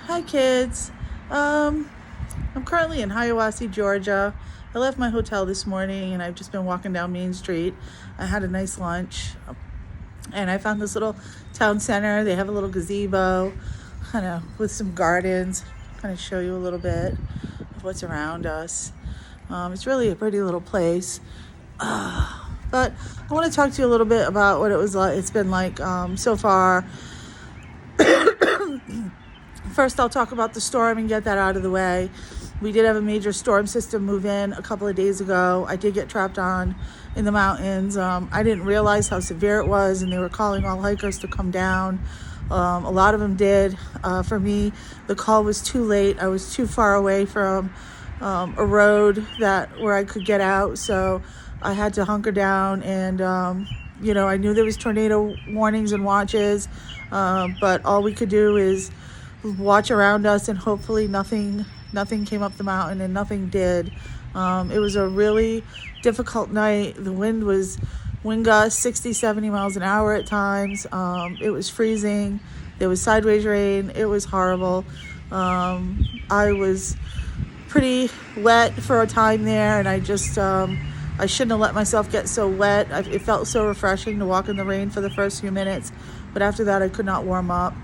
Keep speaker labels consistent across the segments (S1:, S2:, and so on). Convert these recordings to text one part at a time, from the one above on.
S1: Hi kids. I'm currently in Hiawassee, Georgia. I left my hotel this morning and I've just been walking down Main Street. I had a nice lunch and I found this little town center. They have a little gazebo, kind of with some gardens. Kind of show you a little bit of what's around us. It's really a pretty little place. But I want to talk to you a little bit about what it was like. It's been like so far. First, I'll talk about the storm and get that out of the way. We did have a major storm system move in a couple of days ago. I did get trapped in the mountains. I didn't realize how severe it was, and they were calling all hikers to come down. A lot of them did. For me, the call was too late. I was too far away from a road where I could get out, so I had to hunker down. And I knew there was tornado warnings and watches, but all we could do is watch around us, and hopefully nothing came up the mountain, and nothing did. It was a really difficult night. The wind gusts 60-70 miles an hour at times. It was freezing. There was sideways rain. It was horrible. I was pretty wet for a time there, and I shouldn't have let myself get so wet. It felt so refreshing to walk in the rain for the first few minutes, but after that I could not warm up.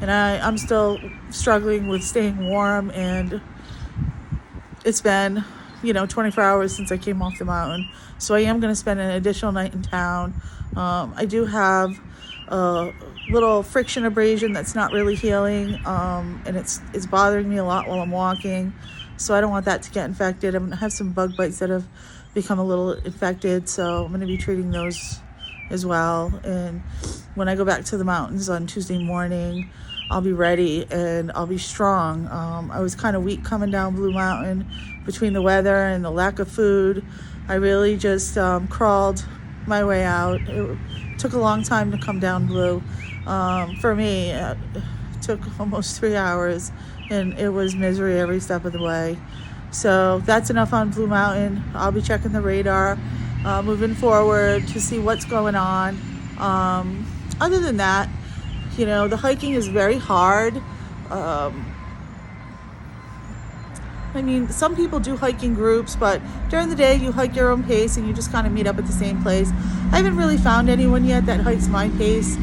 S1: And I'm still struggling with staying warm, and it's been, 24 hours since I came off the mountain. So I am going to spend an additional night in town. I do have a little friction abrasion that's not really healing, and it's bothering me a lot while I'm walking. So I don't want that to get infected. I'm going to have some bug bites that have become a little infected, so I'm going to be treating those as well. And when I go back to the mountains on Tuesday morning, I'll be ready and I'll be strong. I was kind of weak coming down Blue Mountain between the weather and the lack of food. I really just crawled my way out. It took a long time to come down Blue. For me, it took almost 3 hours, and it was misery every step of the way. So that's enough on Blue Mountain. I'll be checking the radar moving forward to see what's going on. Other than that, the hiking is very hard. Some people do hiking groups, but during the day you hike your own pace and you just kind of meet up at the same place. I haven't really found anyone yet that hikes my pace.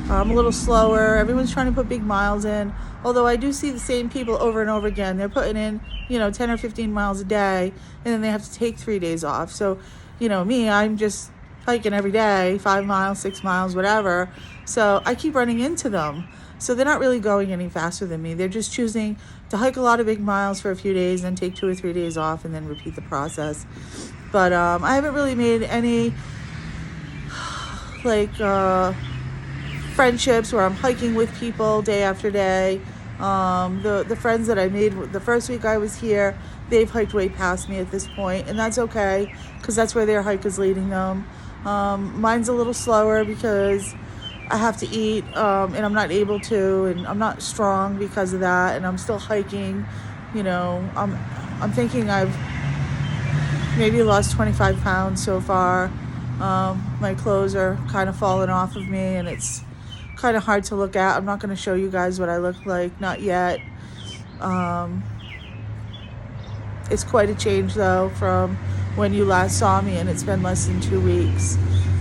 S1: I'm a little slower. Everyone's trying to put big miles in, although I do see the same people over and over again. They're putting in 10 or 15 miles a day, and then they have to take 3 days off. So me, I'm just hiking every day, 5 miles, 6 miles, whatever. So I keep running into them. So they're not really going any faster than me. They're just choosing to hike a lot of big miles for a few days, and take 2 or 3 days off, and then repeat the process. But I haven't really made any friendships where I'm hiking with people day after day. The friends that I made the first week I was here, they've hiked way past me at this point, and that's okay, because that's where their hike is leading them. Mine's a little slower because I have to eat, and I'm not able to, and I'm not strong because of that, and I'm still hiking. I'm thinking I've maybe lost 25 pounds so far. My clothes are kind of falling off of me, and it's kind of hard to look at. I'm not going to show you guys what I look like, not yet. It's quite a change though from when you last saw me, and it's been less than 2 weeks.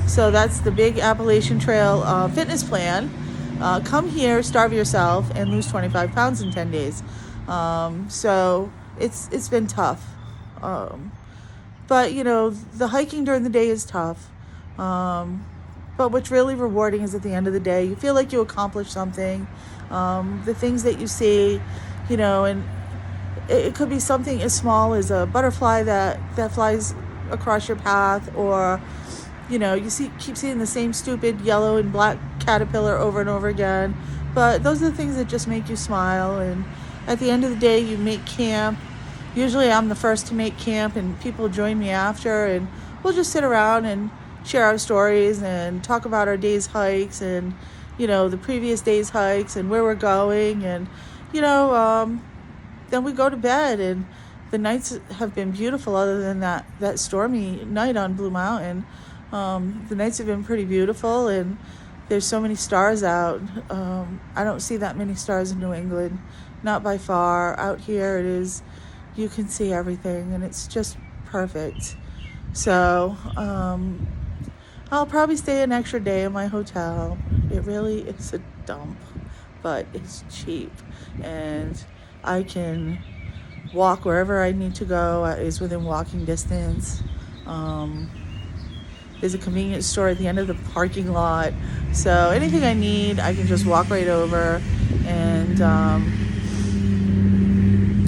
S1: So that's the big Appalachian Trail fitness plan. Come here, starve yourself, and lose 25 pounds in 10 days. So it's been tough. But the hiking during the day is tough. But what's really rewarding is at the end of the day, you feel like you accomplished something. The things that you see, and it could be something as small as a butterfly that flies across your path, or you keep seeing the same stupid yellow and black caterpillar over and over again. But those are the things that just make you smile. And at the end of the day, you make camp. Usually I'm the first to make camp, and people join me after, and we'll just sit around and share our stories and talk about our day's hikes, and the previous day's hikes, and where we're going. And then we go to bed, and the nights have been beautiful other than that stormy night on Blue Mountain. The nights have been pretty beautiful, and There's so many stars out. I don't see that many stars in New England, not by far. Out here it is, you can see everything, and it's just perfect. So I'll probably stay an extra day in my hotel. It really is a dump, but it's cheap, and I can walk wherever I need to go. Is within walking distance. There's a convenience store at the end of the parking lot, so anything I need I can just walk right over, and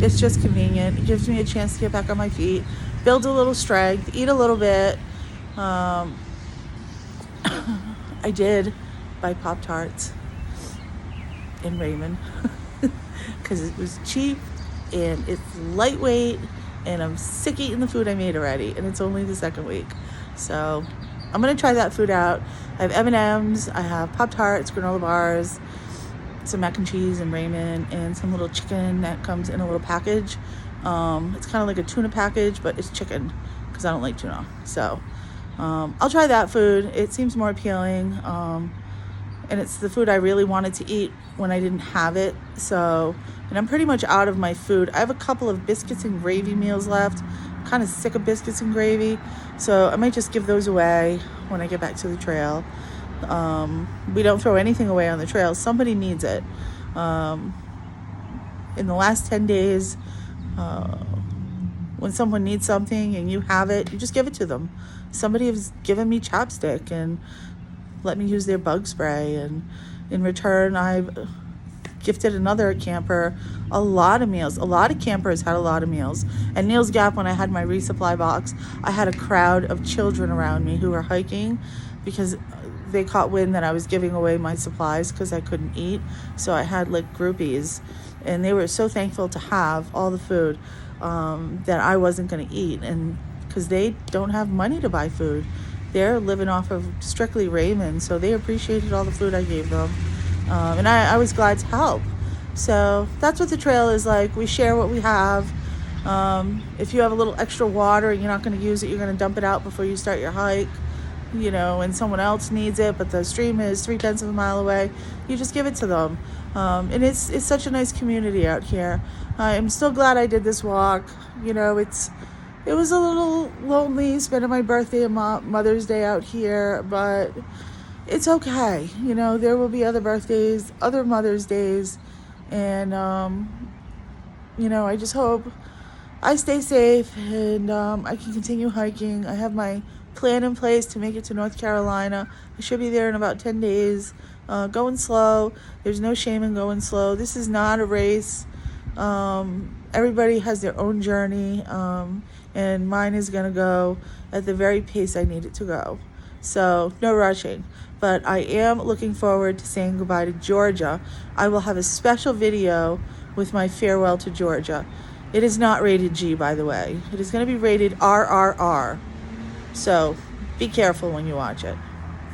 S1: it's just convenient. It gives me a chance to get back on my feet, build a little strength, eat a little bit. I did buy Pop-Tarts in Raymond because it was cheap and it's lightweight, and I'm sick eating the food I made already, and it's only the second week. So I'm going to try that food out. I have M&Ms, I have Pop-Tarts, granola bars, some mac and cheese in Raymond, and some little chicken that comes in a little package. It's kind of like a tuna package, but it's chicken because I don't like tuna. So I'll try that food. It seems more appealing. And it's the food I really wanted to eat when I didn't have it. So, and I'm pretty much out of my food. I have a couple of biscuits and gravy meals left. I'm kind of sick of biscuits and gravy. So I might just give those away when I get back to the trail. We don't throw anything away on the trail. Somebody needs it. In the last 10 days, when someone needs something and you have it, you just give it to them. Somebody has given me chapstick and let me use their bug spray, and in return I've gifted another camper a lot of meals. A lot of campers had a lot of meals. At Neil's Gap, when I had my resupply box, I had a crowd of children around me who were hiking because they caught wind that I was giving away my supplies because I couldn't eat. So I had like groupies, and they were so thankful to have all the food that I wasn't going to eat, and because they don't have money to buy food. They're living off of strictly Raymond, so they appreciated all the food I gave them. And I was glad to help. So that's what the trail is like. We share what we have. If you have a little extra water and you're not going to use it, you're going to dump it out before you start your hike. You know, and someone else needs it, but the stream is 3/10 of a mile away, you just give it to them. And it's such a nice community out here. I'm still glad I did this walk. You know, it was a little lonely spending my birthday and Mother's Day out here, but it's okay. You know, there will be other birthdays, other Mother's Days, and, you know, I just hope I stay safe and I can continue hiking. I have my plan in place to make it to North Carolina. I should be there in about 10 days. Going slow. There's no shame in going slow. This is not a race. Everybody has their own journey, and mine is going to go at the very pace I need it to go. So no rushing. But I am looking forward to saying goodbye to Georgia. I will have a special video with my farewell to Georgia. It is not rated G, by the way. It is going to be rated RRR. So be careful when you watch it.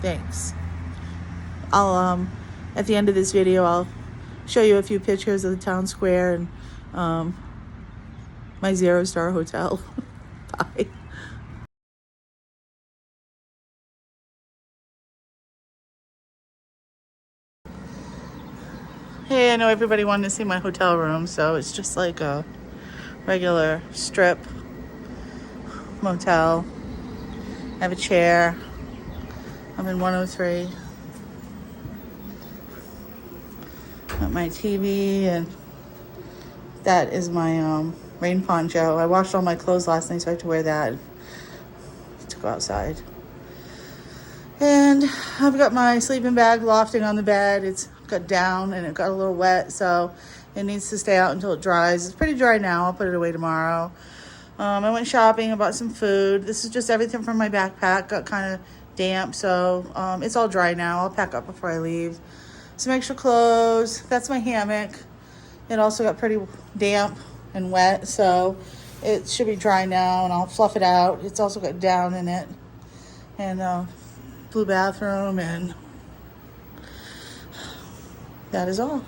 S1: Thanks. I'll at the end of this video, I'll show you a few pictures of the town square and my 0-star hotel. Bye. Hey, I know everybody wanted to see my hotel room, so it's just like a regular strip motel. I have a chair. I'm in 103. Got my TV, and that is my rain poncho. I washed all my clothes last night, so I have to wear that to go outside. And I've got my sleeping bag lofting on the bed. It's got down and it got a little wet, so it needs to stay out until it dries. It's pretty dry now. I'll put it away tomorrow. I went shopping. I bought some food. This is just everything from my backpack. Got kind of damp, so it's all dry now. I'll pack up before I leave. Some extra clothes. That's my hammock. It also got pretty damp and wet, so it should be dry now, and I'll fluff it out. It's also got down in it, and blue bathroom, and that is all.